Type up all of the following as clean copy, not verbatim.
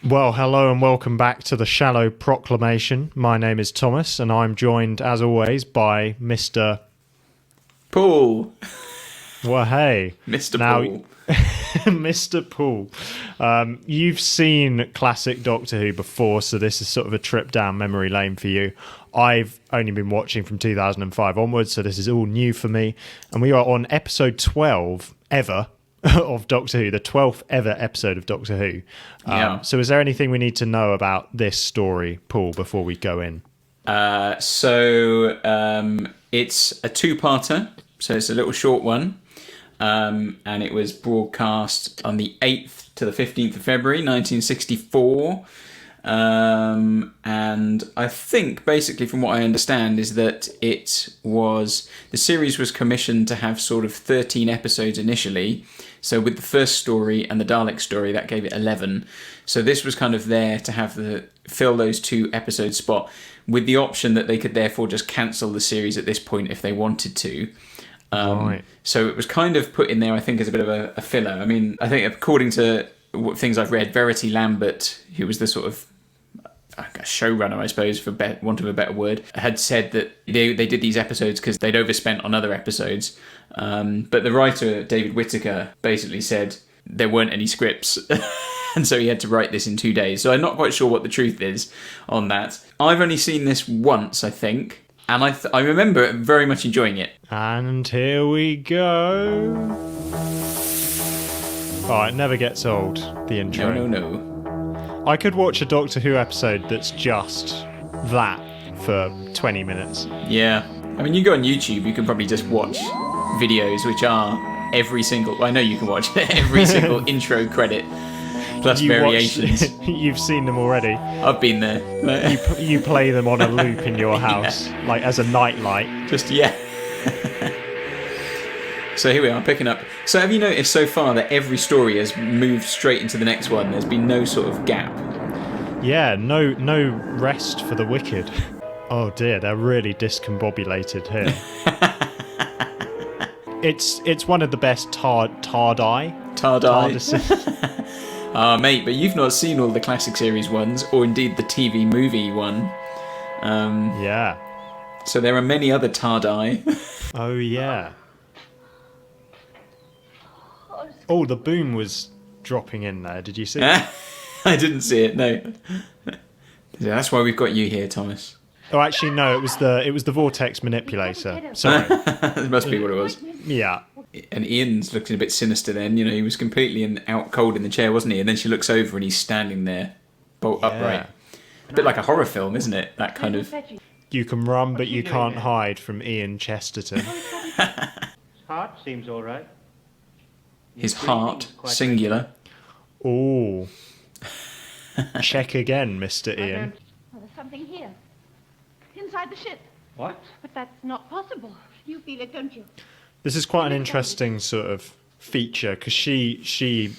Well, hello and welcome back to the Shallow Proclamation. My name is Thomas and I'm joined, as always, by Mr. Paul. Well, hey. Mr. Now, Paul. Mr. Paul. You've seen classic Doctor Who before, so this is sort of a trip down memory lane for you. I've only been watching from 2005 onwards, so this is all new for me. And we are on episode 12 ever of Doctor Who, the 12th ever episode of Doctor Who. So is there anything we need to know about this story, Paul, before we go in? It's a two-parter, so it's a little short one. And it was broadcast on the 8th to the 15th of February, 1964. And I think, basically, from what I understand, is that the series was commissioned to have sort of 13 episodes initially. So with the first story and the Dalek story, that gave it 11. So this was kind of there to fill those 2 episode spot, with the option that they could therefore just cancel the series at this point if they wanted to. Right. So it was kind of put in there, I think, as a bit of a filler. I mean, I think according to things I've read, Verity Lambert, who was the sort of showrunner, I suppose, for want of a better word, had said that they did these episodes because they'd overspent on other episodes. But the writer, David Whittaker, basically said there weren't any scripts. And so he had to write this in 2 days. So I'm not quite sure what the truth is on that. I've only seen this once, I think. And I remember very much enjoying it. And here we go. Oh, it never gets old, the intro. No. I could watch a Doctor Who episode that's just that for 20 minutes. Yeah. I mean, you go on YouTube, you can probably just watch videos which are every single... I know you can watch every single intro credit plus variations. You've seen them already. I've been there. You play them on a loop in your house, like as a nightlight. Yeah. So here we are, picking up. So have you noticed so far that every story has moved straight into the next one? There's been no sort of gap. Yeah, no rest for the wicked. Oh dear, they're really discombobulated here. It's one of the best TARDI. Mate, but you've not seen all the classic series ones, or indeed the TV movie one. Yeah. So there are many other TARDI. Oh yeah. Oh, the boom was dropping in there. Did you see it? I didn't see it, no. That's why we've got you here, Thomas. Oh, actually, no. It was the vortex manipulator. Sorry. That must be what it was. Yeah. And Ian's looking a bit sinister then. You know, he was completely out cold in the chair, wasn't he? And then she looks over and he's standing there, bolt upright. A bit like a horror film, isn't it? That kind of... You can run, but you can't hide from Ian Chesterton. Heart seems all right. His heart, singular. Oh. Check again, Mr. Ian. Well, there's something here. Inside the ship. What? But that's not possible. You feel it, don't you? This is quite an interesting sort of feature, because she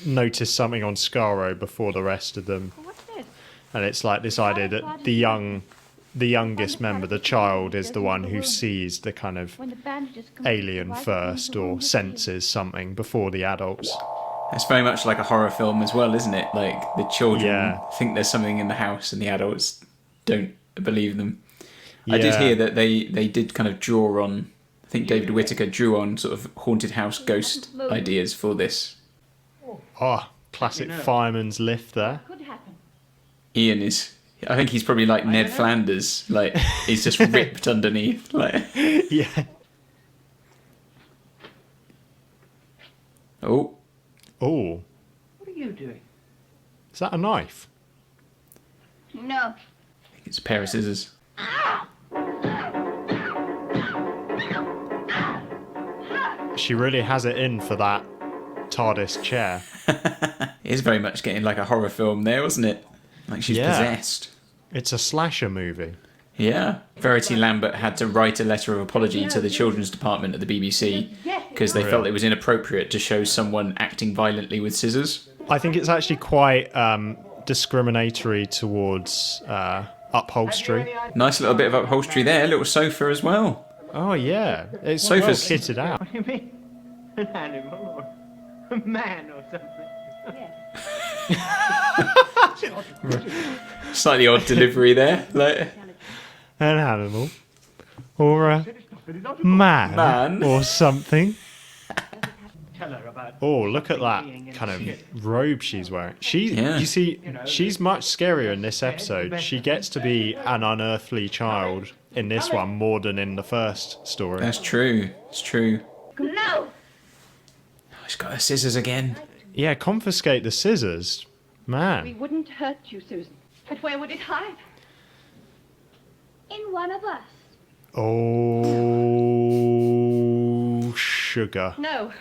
noticed something on Skaro before the rest of them. Well, what's this? And it's like this idea that the youngest member, the child, is the one who sees the kind of When the bandages come alien right first, into the or wound, senses something before the adults. It's very much like a horror film as well, isn't it? Like the children think there's something in the house and the adults don't believe them. Yeah. I did hear that they did kind of draw on, I think David Whittaker drew on sort of haunted house ghost ideas for this. Oh, classic fireman's lift there. Could happen. Ian is... I think he's probably like Ned Flanders. Like, he's just ripped underneath. Like, yeah. Oh. Oh. What are you doing? Is that a knife? No. I think it's a pair of scissors. She really has it in for that TARDIS chair. It is very much getting like a horror film there, wasn't it? Like she's possessed. It's a slasher movie. Yeah. Verity Lambert had to write a letter of apology to the children's department at the BBC because they felt it was inappropriate to show someone acting violently with scissors. I think it's actually quite discriminatory towards upholstery. Nice little bit of upholstery there, a little sofa as well. Oh yeah, it's Sofa's well kitted out. What do you mean? An animal or a man or something? Yes. Slightly odd delivery there. Like, An animal. Or a man. Or something. Tell her about. Oh, look at that being in kind the of robe she's wearing. Yeah. You see, she's much scarier in this episode. She gets to be an unearthly child in this one more than in the first story. that's true. It's true. No! Oh, she's got her scissors again. Yeah, confiscate the scissors. We Man. wouldn't hurt you, Susan. But where would it hide? In one of us. Oh, sugar. No.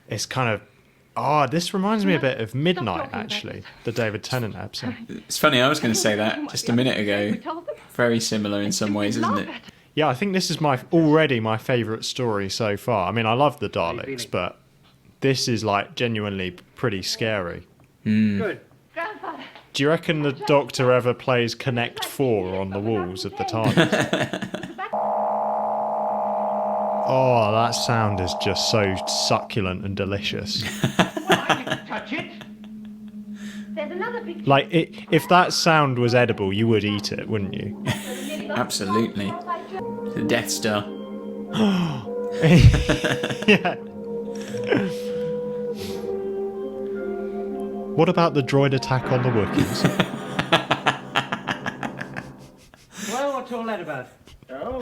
It's kind of... Oh, this reminds me a bit of Midnight, talking about actually. this. The David Tennant episode. It's funny, I was going to say that just a minute ago. We told them. Very similar in some ways, isn't Laugh it? at it. Yeah, I think this is already my favourite story so far. I mean, I love the Daleks, but this is like genuinely pretty scary. Good. Grandfather. Do you reckon the Doctor ever plays Connect 4 on the walls of the TARDIS? Oh, that sound is just so succulent and delicious. I didn't touch it. There's another picture. Like, if that sound was edible, you would eat it, wouldn't you? Absolutely. The Death Star. Yeah. What about the droid attack on the Wookiees? Well, what's all that about? Oh,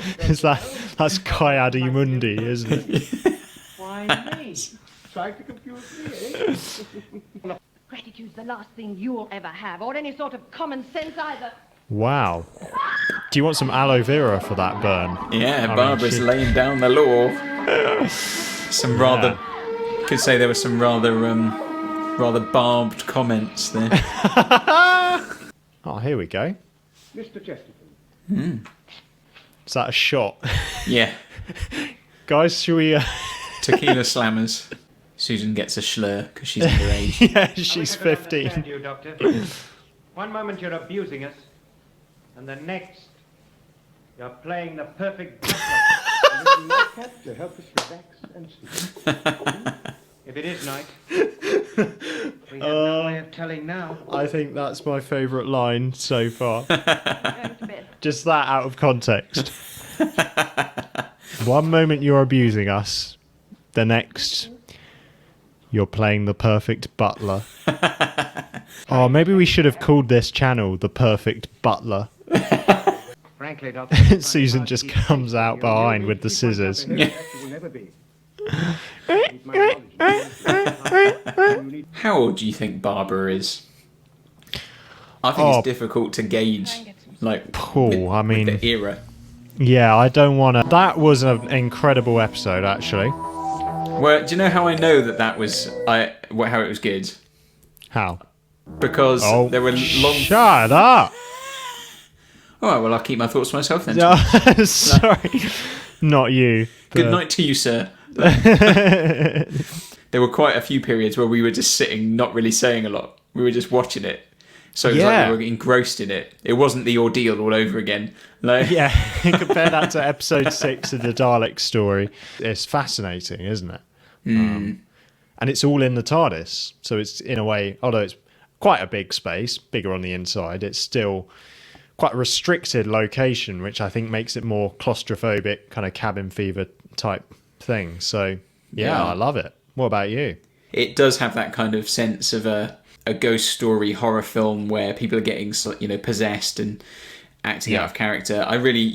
That's Kai Mundi, isn't it? why me? Trying to confuse me, eh? Gratitude's the last thing you'll ever have, or any sort of common sense either. Wow. Do you want some aloe vera for that burn? Yeah, I mean, Barbara's she- laying down the law. Some rather... Could say there were some rather barbed comments there. Oh, here we go. Mr. Chesterton. Is that a shot? Yeah. Guys, should we... Tequila slammers. Susan gets a slur because she's underage. Yeah, I she's wish I could 15. understand you, Doctor. One moment you're abusing us, and the next you're playing the perfect butler. To help us relax and sleep. If it is night, we have no way of telling now. I think that's my favourite line so far. Going to bed. Just that out of context. One moment you're abusing us, the next you're playing the perfect butler. Oh, maybe we should have called this channel The Perfect Butler. Frankly, Doctor. Susan just comes out behind with the scissors. How old do you think Barbara is? I think Oh. it's difficult to gauge, like, Cool, I mean, with the era. yeah, I don't want to... That was an incredible episode, actually. Well, do you know how I know that was how it was good? How? Because Oh, there were long. shut up! All right, well, I'll keep my thoughts to myself then. Sorry, not you. Good night to you, sir. There were quite a few periods where we were just sitting, not really saying a lot. We were just watching it. So it was like we were engrossed in it. It wasn't the ordeal all over again. Like, Yeah, compare that to episode 6 of the Dalek story. It's fascinating, isn't it? And it's all in the TARDIS. So it's, in a way, although it's quite a big space, bigger on the inside, it's still quite a restricted location, which I think makes it more claustrophobic, kind of cabin fever type thing. So, yeah. I love it. What about you? it does have that kind of sense of a ghost story horror film where people are getting, possessed and acting out of character. I really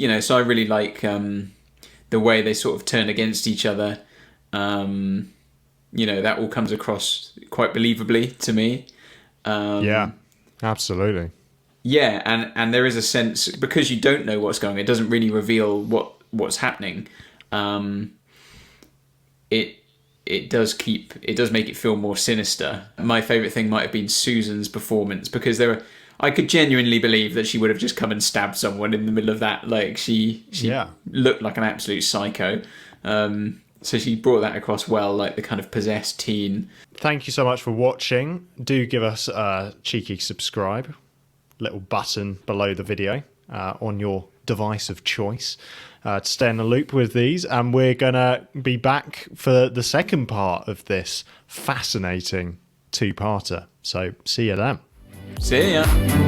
like the way they sort of turn against each other. That all comes across quite believably to me. Yeah, absolutely. Yeah, and there is a sense, because you don't know what's going on, it doesn't really reveal what's happening. It does make it feel more sinister. My favourite thing might have been Susan's performance, because I could genuinely believe that she would have just come and stabbed someone in the middle of that. Like she looked like an absolute psycho. So she brought that across well, like the kind of possessed teen. Thank you so much for watching. Do give us a cheeky subscribe. Little button below the video on your device of choice to stay in the loop with these. And we're going to be back for the second part of this fascinating two-parter. So see you then. See ya.